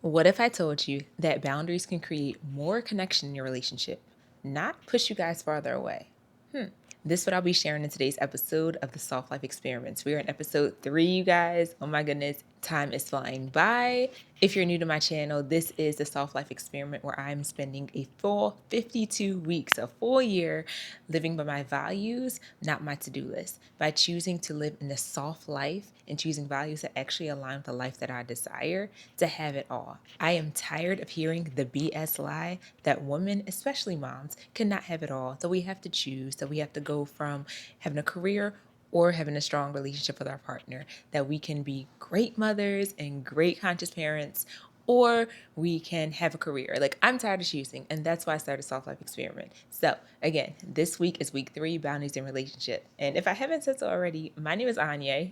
What if I told you that boundaries can create more connection in your relationship, not push you guys farther away? This is what I'll be sharing in today's episode of the Soft Life Experiments. We are in episode 3, you guys. Oh my goodness, time is flying by. If you're new to my channel, this is the Soft Life Experiment where I'm spending a full 52 weeks, a full year, living by my values, not my to-do list, by choosing to live in a soft life and choosing values that actually align with the life that I desire to have it all. I am tired of hearing the BS lie that women, especially moms, cannot have it all, that we have to choose, that we have to go from having a career or having a strong relationship with our partner, that we can be great mothers and great conscious parents, or we can have a career. Like, I'm tired of choosing, and that's why I started Soft Life Experiment. So again, this week is week 3, boundaries in relationship. And if I haven't said so already, my name is Anya,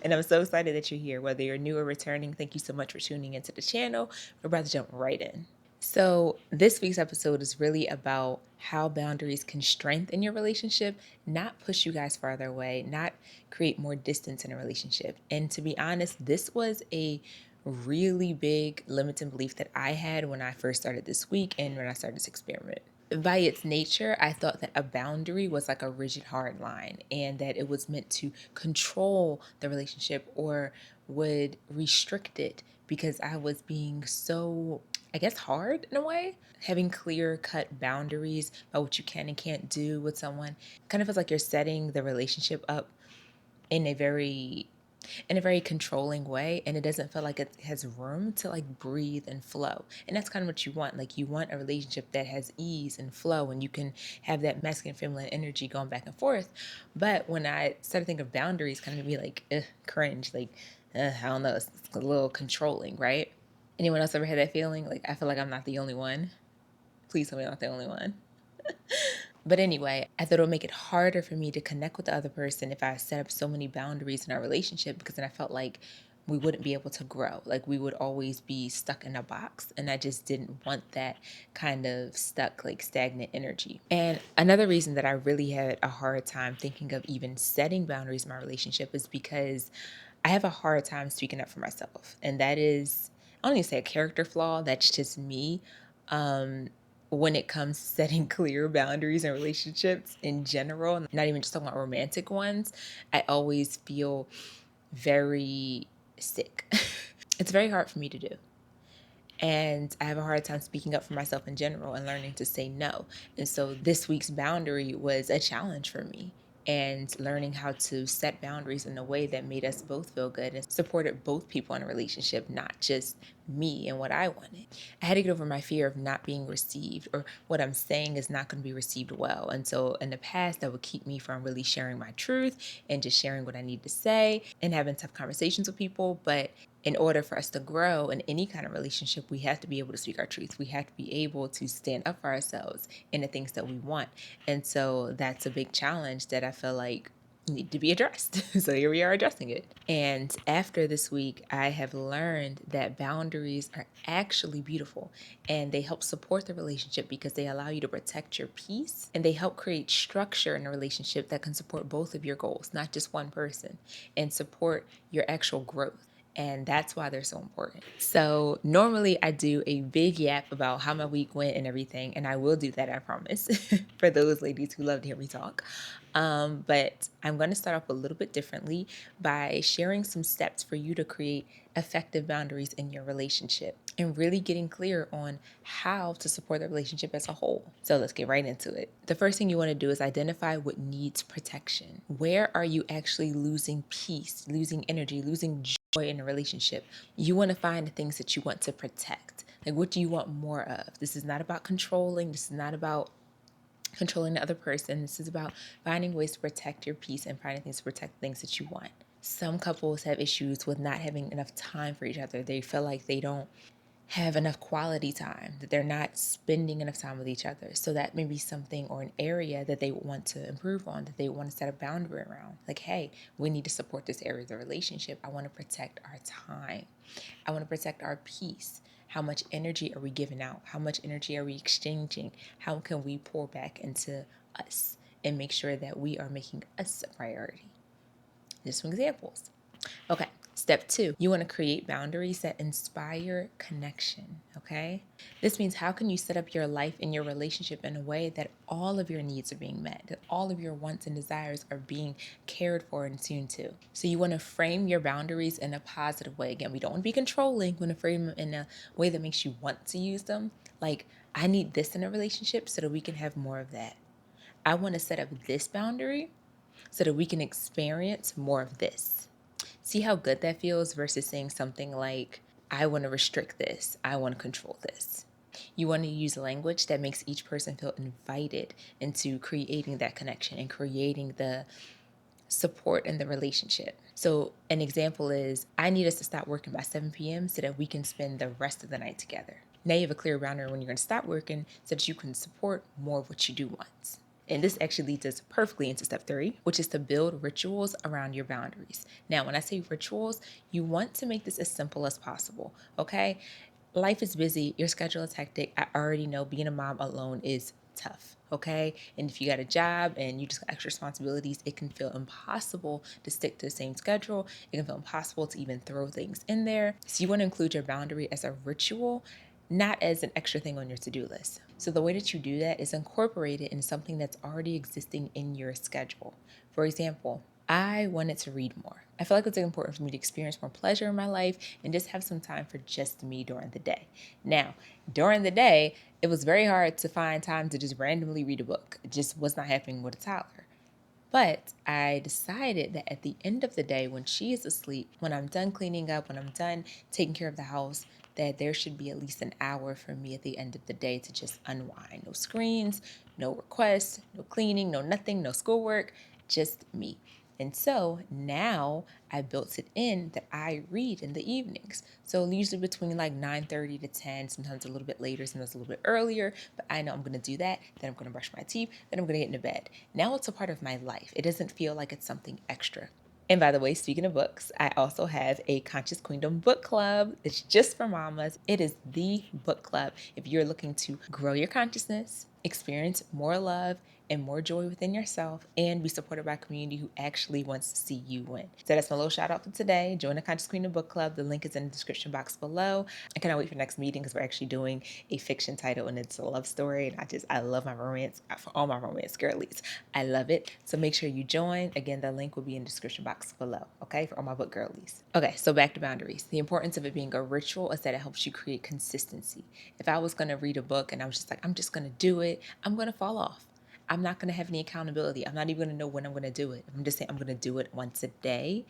and I'm so excited that you're here. Whether you're new or returning, thank you so much for tuning into the channel. We're about to jump right in. So, this week's episode is really about how boundaries can strengthen your relationship, not push you guys farther away, not create more distance in a relationship. And to be honest, this was a really big limiting belief that I had when I first started this week and when I started this experiment. By its nature, I thought that a boundary was like a rigid, hard line and that it was meant to control the relationship or would restrict it because I was being so, I guess, hard in a way. Having clear cut boundaries about what you can and can't do with someone kind of feels like you're setting the relationship up in a very controlling way, and it doesn't feel like it has room to like breathe and flow. And that's kind of what you want. Like, you want a relationship that has ease and flow and you can have that masculine feminine energy going back and forth. But when I started thinking of boundaries, kind of made me like cringe, like I don't know, it's a little controlling, right? Anyone else ever had that feeling? Like, I feel like I'm not the only one. Please tell me I'm not the only one. But anyway, I thought it would make it harder for me to connect with the other person if I set up so many boundaries in our relationship, because then I felt like we wouldn't be able to grow. Like, we would always be stuck in a box. And I just didn't want that kind of stuck, like stagnant energy. And another reason that I really had a hard time thinking of even setting boundaries in my relationship is because I have a hard time speaking up for myself. And that is, I don't even say a character flaw, that's just me. When it comes to setting clear boundaries in relationships in general, not even just talking about romantic ones, I always feel very sick. It's very hard for me to do. And I have a hard time speaking up for myself in general and learning to say no. And so this week's boundary was a challenge for me. And learning how to set boundaries in a way that made us both feel good and supported both people in a relationship, not just me and what I wanted. I had to get over my fear of not being received, or what I'm saying is not going to be received well. And so in the past, that would keep me from really sharing my truth and just sharing what I need to say and having tough conversations with people. But in order for us to grow in any kind of relationship, we have to be able to speak our truth. We have to be able to stand up for ourselves in the things that we want. And so that's a big challenge that I feel like need to be addressed. So here we are addressing it. And after this week, I have learned that boundaries are actually beautiful and they help support the relationship because they allow you to protect your peace and they help create structure in a relationship that can support both of your goals, not just one person, and support your actual growth. And that's why they're so important. So normally I do a big yap about how my week went and everything, and I will do that, I promise, for those ladies who love to hear me talk. But I'm going to start off a little bit differently by sharing some steps for you to create effective boundaries in your relationship and really getting clear on how to support the relationship as a whole. So let's get right into it. The first thing you want to do is identify what needs protection. Where are you actually losing peace, losing energy, losing joy in a relationship? You want to find the things that you want to protect. Like, what do you want more of? This is not about controlling. This is not about controlling the other person. This is about finding ways to protect your peace and finding things to protect things that you want. Some couples have issues with not having enough time for each other. They feel like they don't have enough quality time, that they're not spending enough time with each other. So that may be something or an area that they want to improve on, that they want to set a boundary around. Like, hey, we need to support this area of the relationship. I want to protect our time. I want to protect our peace. How much energy are we giving out? How much energy are we exchanging? How can we pour back into us and make sure that we are making us a priority? Just some examples. Okay, Step two, you want to create boundaries that inspire connection, okay? This means how can you set up your life and your relationship in a way that all of your needs are being met, that all of your wants and desires are being cared for and tuned to. So you want to frame your boundaries in a positive way. Again, we don't want to be controlling. We want to frame them in a way that makes you want to use them. Like, I need this in a relationship so that we can have more of that. I want to set up this boundary so that we can experience more of this. See how good that feels versus saying something like, I want to restrict this, I want to control this. You want to use language that makes each person feel invited into creating that connection and creating the support in the relationship. So an example is, I need us to stop working by 7 p.m. so that we can spend the rest of the night together. Now you have a clear boundary when you're going to stop working so that you can support more of what you do once. And this actually leads us perfectly into step three, which is to build rituals around your boundaries. Now, when I say rituals, you want to make this as simple as possible, okay? Life is busy, your schedule is hectic. I already know being a mom alone is tough, okay? And if you got a job and you just got extra responsibilities, it can feel impossible to stick to the same schedule. It can feel impossible to even throw things in there. So you want to include your boundary as a ritual, not as an extra thing on your to-do list. So the way that you do that is incorporate it in something that's already existing in your schedule. For example, I wanted to read more. I feel like it's important for me to experience more pleasure in my life and just have some time for just me during the day. Now, during the day, it was very hard to find time to just randomly read a book. It just was not happening with a toddler. But I decided that at the end of the day, when she is asleep, when I'm done cleaning up, when I'm done taking care of the house, that there should be at least an hour for me at the end of the day to just unwind. No screens, no requests, no cleaning, no nothing, no schoolwork, just me. And so now I built it in that I read in the evenings. So usually between like 9:30 to 10, sometimes a little bit later, sometimes a little bit earlier, but I know I'm going to do that. Then I'm going to brush my teeth. Then I'm going to get into bed. Now it's a part of my life. It doesn't feel like it's something extra. And by the way, speaking of books, I also have a Conscious Queendom book club. It's just for mamas. It is the book club if you're looking to grow your consciousness, experience more love and more joy within yourself, and be supported by a community who actually wants to see you win. So that's my little shout out for today. Join the Conscious Queendom book club. The link is in the description box below. I cannot wait for the next meeting because we're actually doing a fiction title and it's a love story. And I love my romance, for all my romance girlies. I love it. So make sure you join. Again, the link will be in the description box below, okay, for all my book girlies. Okay, so back to boundaries. The importance of it being a ritual is that it helps you create consistency. If I was going to read a book and I was just like, I'm just going to do it, I'm going to fall off. I'm not going to have any accountability. I'm not even going to know when I'm going to do it. I'm just saying I'm going to do it once a day.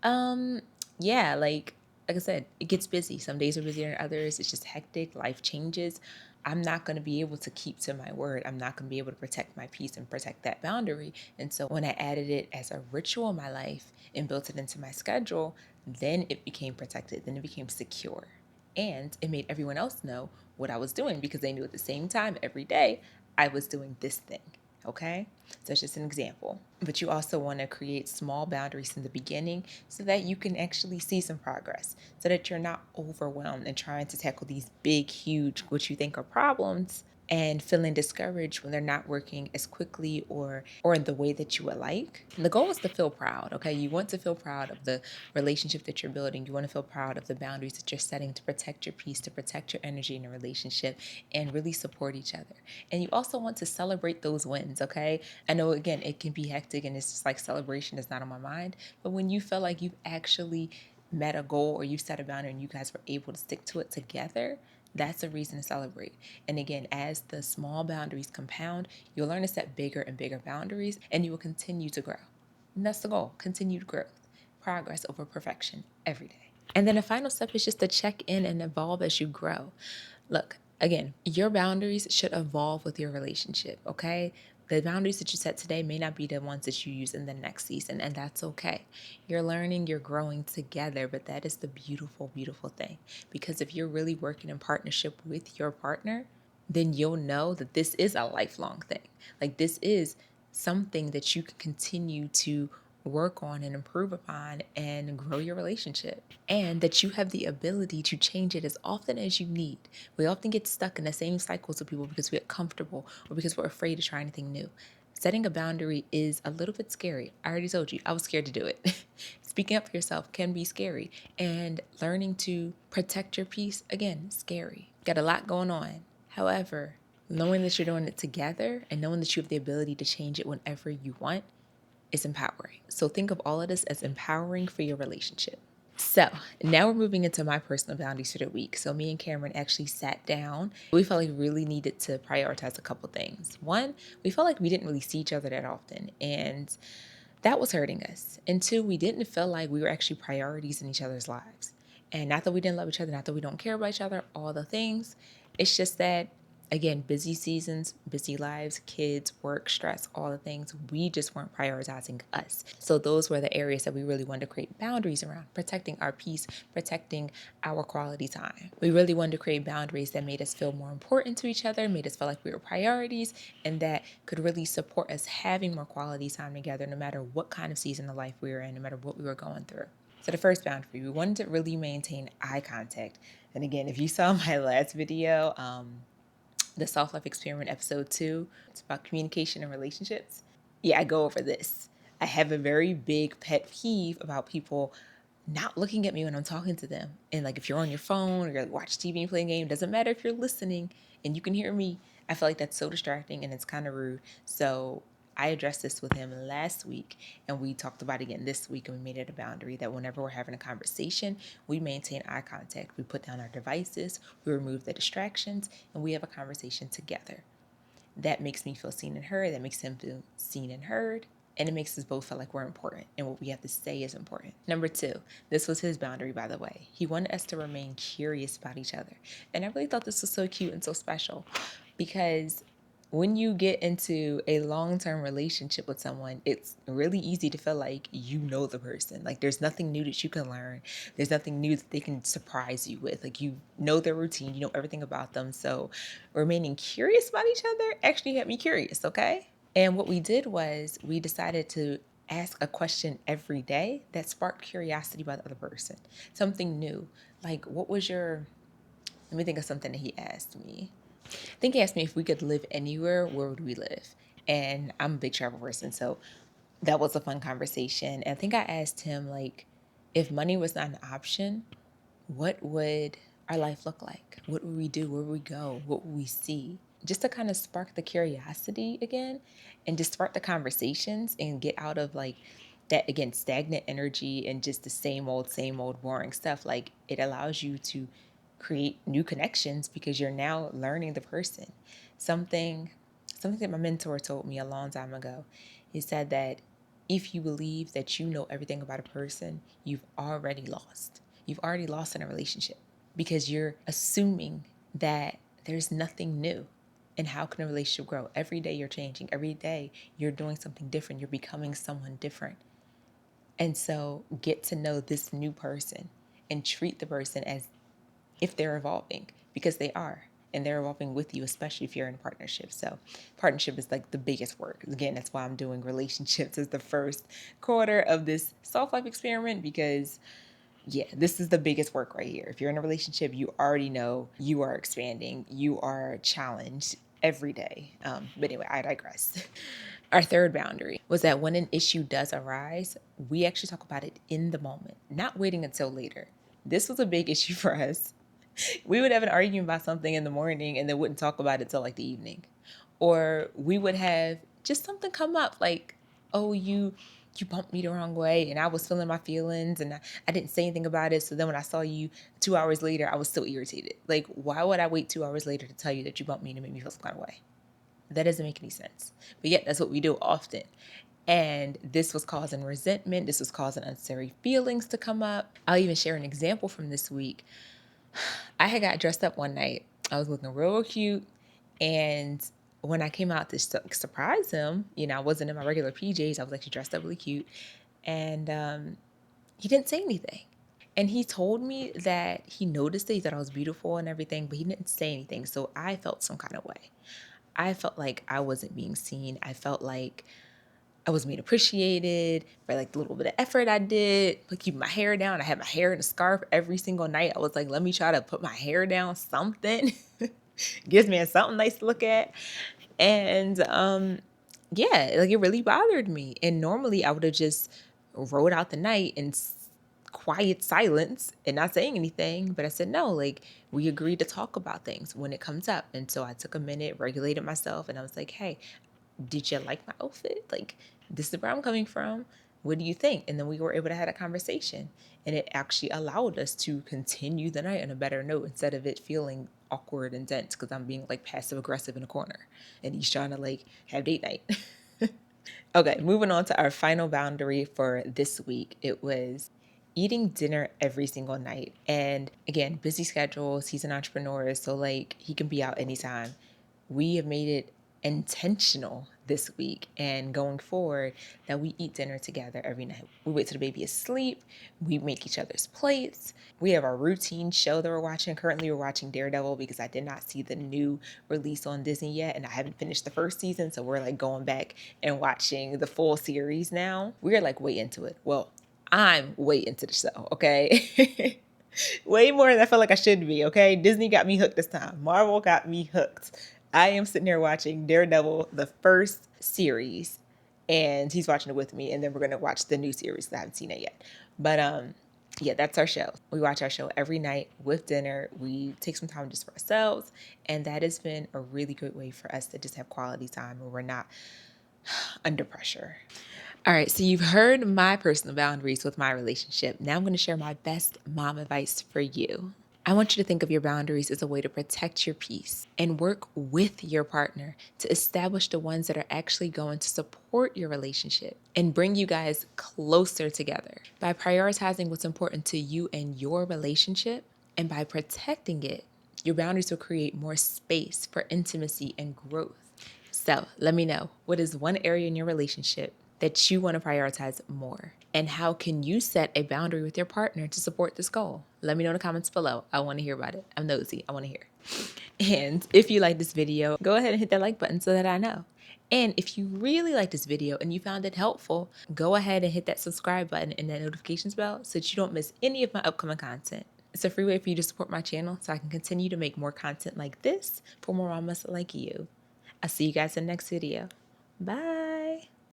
Yeah, like I said, it gets busy. Some days are busier than others. It's just hectic. Life changes. I'm not going to be able to keep to my word. I'm not going to be able to protect my peace and protect that boundary. And so when I added it as a ritual in my life and built it into my schedule, then it became protected. Then it became secure. And it made everyone else know what I was doing because they knew at the same time every day I was doing this thing. Okay? So it's just an example. But you also want to create small boundaries in the beginning so that you can actually see some progress, so that you're not overwhelmed and trying to tackle these big, huge, what you think are problems and feeling discouraged when they're not working as quickly or in the way that you would like. The goal is to feel proud, okay? You want to feel proud of the relationship that you're building. You want to feel proud of the boundaries that you're setting to protect your peace, to protect your energy in a relationship, and really support each other. And you also want to celebrate those wins, okay? I know, again, it can be hectic and it's just like celebration is not on my mind, but when you feel like you've actually met a goal or you set a boundary and you guys were able to stick to it together, that's a reason to celebrate. And again, as the small boundaries compound, you'll learn to set bigger and bigger boundaries and you will continue to grow. And that's the goal, continued growth, progress over perfection every day. And then the final step is just to check in and evolve as you grow. Look, again, your boundaries should evolve with your relationship, okay? The boundaries that you set today may not be the ones that you use in the next season, and that's okay. You're learning, you're growing together, but that is the beautiful, beautiful thing. Because if you're really working in partnership with your partner, then you'll know that this is a lifelong thing. Like, this is something that you can continue to work on and improve upon and grow your relationship, and that you have the ability to change it as often as you need. We often get stuck in the same cycles with people because we get comfortable or because we're afraid to try anything new. Setting a boundary is a little bit scary. I already told you, I was scared to do it. Speaking up for yourself can be scary. And learning to protect your peace, again, scary. Got a lot going on. However, knowing that you're doing it together and knowing that you have the ability to change it whenever you want is empowering. So think of all of this as empowering for your relationship. So now we're moving into my personal boundaries for the week. So me and Cameron actually sat down. We felt like we really needed to prioritize a couple things. One, we felt like we didn't really see each other that often, and that was hurting us. And two, we didn't feel like we were actually priorities in each other's lives. And not that we didn't love each other, not that we don't care about each other, all the things. It's just that, again, busy seasons, busy lives, kids, work, stress, all the things, we just weren't prioritizing us. So those were the areas that we really wanted to create boundaries around, protecting our peace, protecting our quality time. We really wanted to create boundaries that made us feel more important to each other, made us feel like we were priorities, and that could really support us having more quality time together no matter what kind of season of life we were in, no matter what we were going through. So the first boundary, we wanted to really maintain eye contact. And again, if you saw my last video, the Soft Life Experiment episode 2, it's about communication and relationships. Yeah, I go over this. I have a very big pet peeve about people not looking at me when I'm talking to them. And like if you're on your phone or you're watching TV and playing a game, doesn't matter if you're listening and you can hear me. I feel like that's so distracting and it's kind of rude. So I addressed this with him last week and we talked about it again this week, and we made it a boundary that whenever we're having a conversation, we maintain eye contact. We put down our devices, we remove the distractions, and we have a conversation together. That makes me feel seen and heard. That makes him feel seen and heard. And it makes us both feel like we're important and what we have to say is important. Number 2, this was his boundary, by the way. He wanted us to remain curious about each other. And I really thought this was so cute and so special because when you get into a long-term relationship with someone, it's really easy to feel like you know the person. Like there's nothing new that you can learn. There's nothing new that they can surprise you with. Like you know their routine, you know everything about them. So remaining curious about each other actually had me curious, okay? And what we did was we decided to ask a question every day that sparked curiosity about the other person. Something new. Like let me think of something that he asked me. I think he asked me if we could live anywhere, where would we live? And I'm a big travel person, so that was a fun conversation. And I think I asked him, like, if money was not an option, what would our life look like? What would we do? Where would we go? What would we see? Just to kind of spark the curiosity again and just spark the conversations and get out of like that, again, stagnant energy and just the same old boring stuff. Like it allows you to create new connections because you're now learning the person. Something that my mentor told me a long time ago. He said that if you believe that you know everything about a person, you've already lost. You've already lost in a relationship because you're assuming that there's nothing new. And how can a relationship grow? Every day you're changing. Every day you're doing something different. You're becoming someone different. And so get to know this new person and treat the person as if they're evolving, because they are. And they're evolving with you, especially if you're in a partnership. So partnership is like the biggest work. Again, that's why I'm doing relationships as the first quarter of this Soft Life Experiment, because yeah, this is the biggest work right here. If you're in a relationship, you already know you are expanding. You are challenged every day. But anyway, I digress. Our third boundary was that when an issue does arise, we actually talk about it in the moment, not waiting until later. This was a big issue for us. We would have an argument about something in the morning and then wouldn't talk about it till like the evening. Or we would have just something come up like, oh, you bumped me the wrong way and I was feeling my feelings and I didn't say anything about it. So then when I saw you 2 hours later, I was still irritated. Like, why would I wait 2 hours later to tell you that you bumped me and it made me feel some kind of way? That doesn't make any sense. But yet that's what we do often. And this was causing resentment. This was causing unnecessary feelings to come up. I'll even share an example from this week. I had got dressed up one night. I was looking real cute. And when I came out to surprise him, I wasn't in my regular PJs. I was actually dressed up really cute. And he didn't say anything. And he told me that he noticed it. He thought I was beautiful and everything, but he didn't say anything. So I felt some kind of way. I felt like I wasn't being seen. I felt like I was being appreciated for like the little bit of effort I did, like keeping my hair down. I had my hair in a scarf every single night. I was like, let me try to put my hair down, something. Gives me something nice to look at. And yeah, like it really bothered me. And normally I would have just rode out the night in quiet silence and not saying anything. But I said, no, like we agreed to talk about things when it comes up. And so I took a minute, regulated myself, and I was like, hey, did you like my outfit? Like, this is where I'm coming from. What do you think? And then we were able to have a conversation. And it actually allowed us to continue the night on a better note instead of it feeling awkward and tense because I'm being like passive aggressive in a corner and he's trying to like have date night. Okay, moving on to our final boundary for this week. It was eating dinner every single night. And again, busy schedules. He's an entrepreneur, so like he can be out anytime. We have made it intentional this week and going forward that we eat dinner together every night. We wait till the baby is asleep. We make each other's plates. We have our routine show that we're watching. Currently, we're watching Daredevil because I did not see the new release on Disney yet, and I haven't finished the first season, so we're like going back and watching the full series now. We're like way into it. Well, I'm way into the show, okay? Way more than I feel like I should be, okay? Disney got me hooked this time. Marvel got me hooked. I am sitting there watching Daredevil, the first series, and he's watching it with me, and then we're gonna watch the new series. I haven't seen it yet. But yeah, that's our show. We watch our show every night with dinner. We take some time just for ourselves, and that has been a really great way for us to just have quality time where we're not under pressure. All right, so you've heard my personal boundaries with my relationship. Now I'm going to share my best mom advice for you. I want you to think of your boundaries as a way to protect your peace and work with your partner to establish the ones that are actually going to support your relationship and bring you guys closer together. By prioritizing what's important to you and your relationship and by protecting it, your boundaries will create more space for intimacy and growth. So let me know, what is one area in your relationship that you want to prioritize more? And how can you set a boundary with your partner to support this goal? Let me know in the comments below. I want to hear about it. I'm nosy. I want to hear. And if you like this video, go ahead and hit that like button so that I know. And if you really like this video and you found it helpful, go ahead and hit that subscribe button and that notifications bell so that you don't miss any of my upcoming content. It's a free way for you to support my channel so I can continue to make more content like this for more mamas like you. I'll see you guys in the next video. Bye.